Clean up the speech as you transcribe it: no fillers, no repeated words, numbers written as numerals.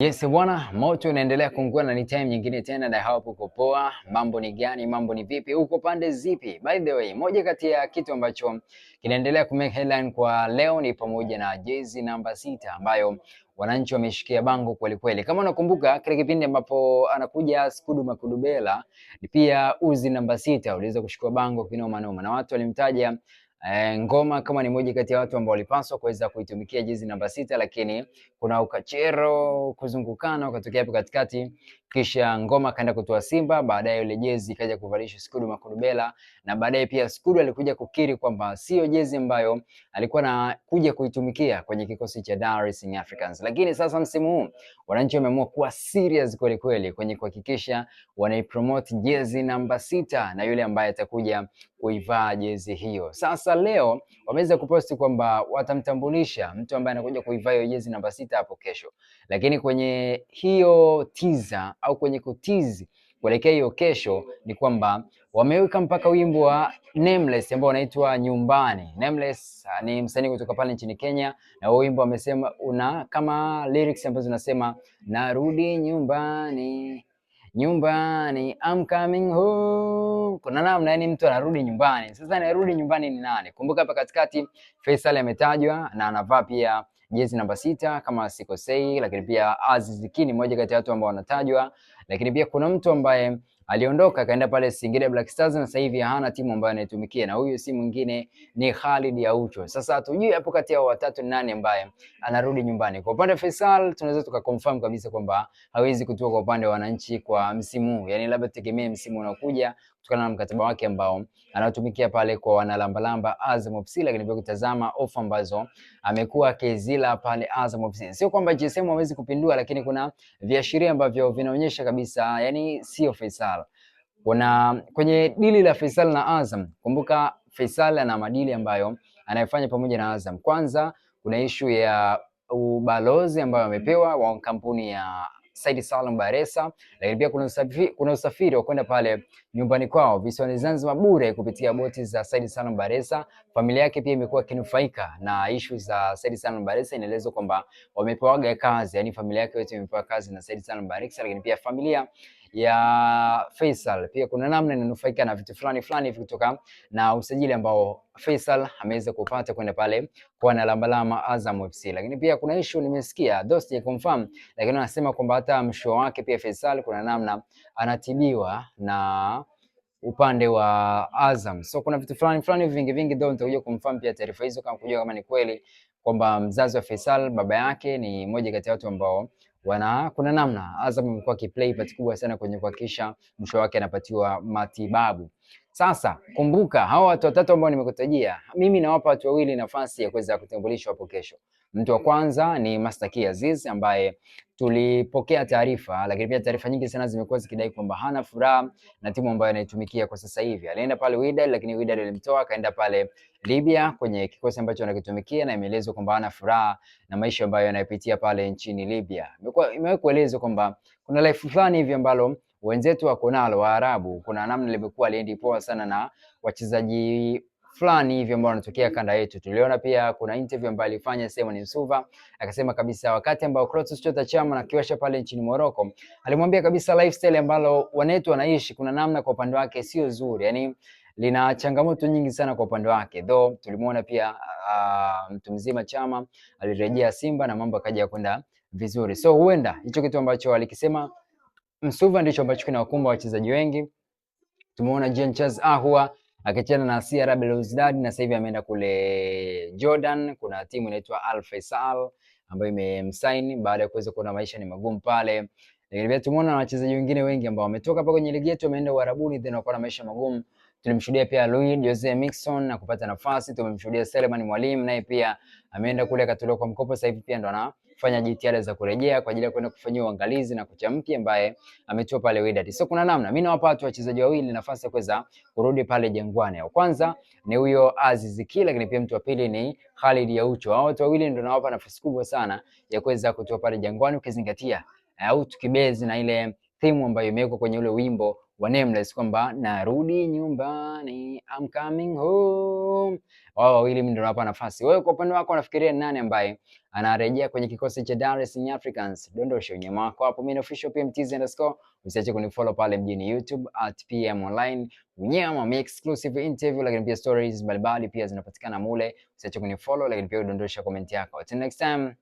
Yes bwana, moto unaendelea kuungua na ni time nyingine tena, na hapo uko poa. Mambo ni gani? Mambo ni vipi? Uko pande zipi? By the way, moja kati ya kitu ambacho kinaendelea kumake headline kwa leo ni pamoja na jezi namba 6 ambayo wananchi wameshikia bango kweli kweli. Kama unakumbuka kile kipindi ambapo anakuja Skudu Makudubela, pia uzi namba 6 uliweza kushikwa bango kinoma noma na watu walimtaja Ngoma kama ni moja kati ya watu ambao walipaswa kuweza kuitumikia jezi namba 6, lakini kuna ukachero kuzungukana ukatokea hapo katikati, kisha Ngoma akaenda kutoa Simba, baadaye ile jezi ikaja kuvalishwa Skudu Makudubela, na baadaye pia Skudu alikuja kukiri kwamba sio jezi ambayo alikuwa anakuja kuitumikia kwenye kikosi cha Dar es Salaam Africans. Lakini sasa msimu huu wananchi wameamua kuwa serious kweli kweli kwenye kuhakikisha wanaipromote jezi namba 6 na yule ambaye atakuja kuivaa jezi hiyo. Sasa leo wameweza kuposti kwamba watamtambulisha mtu ambaye anakuja kuivaa hiyo jezi namba 6 hapo kesho. Lakini kwenye hiyo teaser au kwenye kutizi kuelekea hiyo kesho ni kwamba wameweka mpaka wimbo wa Nameless ambao unaitwa Nyumbani. Nameless ni msanii kutoka pale nchini Kenya, na huo wimbo amesema una kama lyrics ambazo zinasema narudi nyumbani, nyumbani, I'm coming home. Kuna namna yani mtu anarudi nyumbani. Sasa anarudi nyumbani ni nani? Kumbuka hapa katikati Faisal ametajwa na anavaa pia jezi namba 6 kama sikosei, lakini pia Aziz Ki ni mmoja kati ya watu ambao wanatajwa, lakini pia kuna mtu ambaye aliondoka kaenda pale Singida Black Stars na sasa hivi hana timu ambayo anaitumikia, na huyu si mwingine ni Khalid Aucho. Sasa hatujui hapo kati ya watatu ni nani ambaye anarudi nyumbani. Kwa upande wa Faisal tunaweza tukaconfirm kabisa kwamba hawezi kutoka kwa upande wa wananchi kwa msimu huu, yani labda tegemee msimu unaokuja kutokana na mkataba wake ambao anatumikia pale kwa wanalambalamba Azam FC, lakini pia kutazama ofa ambazo amekuwa akizila pale Azam FC. Sio kwamba GSM hawezi kupindua, lakini kuna viashiria ambavyo vinaonyesha kabisa yani sio Faisal. Kuna kwenye dili la Faisal na Azam, kumbuka Faisal ana madili ambayo anayefanya pamoja na Azam. Kwanza kuna issue ya ubalozi ambayo amepewa wa kampuni ya Said Salum Bakhresa, lakini pia kuna usafiri wa kwenda pale nyumbani kwao visiwani Zanzibar bure kupitia boti za Said Salum Bakhresa. Familia yake pia imekuwa kinufaika na issue za Said Salum Bakhresa. Inaelezwa kwamba wamepewaga kazi, yani familia yake yote imepewa kazi na Said Salum Bakhresa, lakini pia familia ya Faisal pia kuna namna inanufaika na vitu fulani fulani kutoka na usajili ambao Faisal ameweza kupata kwenda pale kwa analambalama Azam FC. Lakini pia kuna issue nimesikia Dosti ya confirm, lakini anasema kwamba hata msho wake pia Faisal kuna namna anatibiwa na upande wa Azam. So kuna vitu fulani fulani vingi vingi ndio nitakuja kumfahamu pia taarifa hizo kama kujua kama ni kweli kwamba mzazi wa Faisal baba yake ni mmoja kati ya watu ambao kuna namna Azam imekuwa kiplay part kubwa sana kwenye kuhakikisha mwisho wake anapatiwa matibabu. Sasa kumbuka hawa watu watatu ambao nimekutajia, mimi nawapa watu wawili nafasi ya kuweza kutambulishwa hapo kesho. Mtu wa kwanza ni Master Key Aziz ambaye tulipokea taarifa, lakini pia taarifa nyingi sana zimekuwa zikidai kwamba hana furaha na timu ambayo anaitumikia kwa sasa hivi. Alienda pale Wydad, lakini Wydad ilimtoa akaenda pale Libya kwenye kikosi ambacho anakitumikia, na imeelezwa kwamba hana furaha na maisha ambayo anayopitia pale nchini Libya. Imeweza kuelezwa kwamba kuna life fulani hivi ambalo wenzetu wako nalo Waarabu, kuna namna limekuwa liendi poa sana na wachezaji fulani hivi ambao wanatokea kanda yetu. Tuliona pia kuna interview ambayo alifanya Simon Msuva, akasema kabisa wakati ambao Clatous Chota Chama na kiwasha pale nchini Morocco, alimwambia kabisa lifestyle ambalo wanetu wanaishi kuna namna kwa upande wake sio nzuri, yani lina changamoto nyingi sana kwa upande wake. Though tulimuona pia mtu mzima Chama alirejea Simba na mambo akaja kwenda vizuri. So huenda hicho kitu ambacho alikisema Msuva ndicho ambacho kinawakumba wachezaji wengi. Tumeona Jean Charles Ahoua akicheza na CR Belouizdad na sasa hivi ameenda kule Jordan. Kuna timu inaitwa Al Faisal ambayo imemsign baada ya kuweza kuona maisha ni magumu pale. Lakini pia tumeona wachezaji wengine wengi ambao wametoka hapa kwenye ligi yetu wameenda Uarabuni tena wakaona maisha magumu. Tulimshuhudia pia Louis Jose Mixon na kupata nafasi. Tumemshuhudia Seleman Mwalimu naye pia ameenda kule akatolewa kwa mkopo, sasa hivi pia ndo anafanya jitihada za kurejea kwa ajili ya kwenda kufanyia uangalizi na kocha mpya ambaye ametoa pale Wydad. So kuna namna mimi nawapa watu wachezaji wawili nafasi ya kuweza kurudi pale Jangwani. Wa kwanza ni huyo Aziz Ki, lakini pia mtu wa pili ni Khalid Aucho. Hao watu wawili ndio nawapa nafasi kubwa sana ya kuweza kutoa pale Jangwani, ukizingatia au tukibezi na ile theme ambayo imewekwa kwenye ule wimbo wa Nameless kwamba narudi nyumbani, I'm coming home. Wao wawili ndio wanapa nafasi. Wewe kwa upande wako unafikiria nani ambaye anarejea kwenye kikosi cha Dar es Salaam Africans? Dondosha unyama wako hapo. Mimi ni official PMTZ_. Usiache kunifollow pale mjini YouTube @PMonline. Unyama mi exclusive interview, lakini pia stories mbalimbali pia zinapatikana mule. Usiache kunifollow, lakini pia udondosha comment yako. Until next time.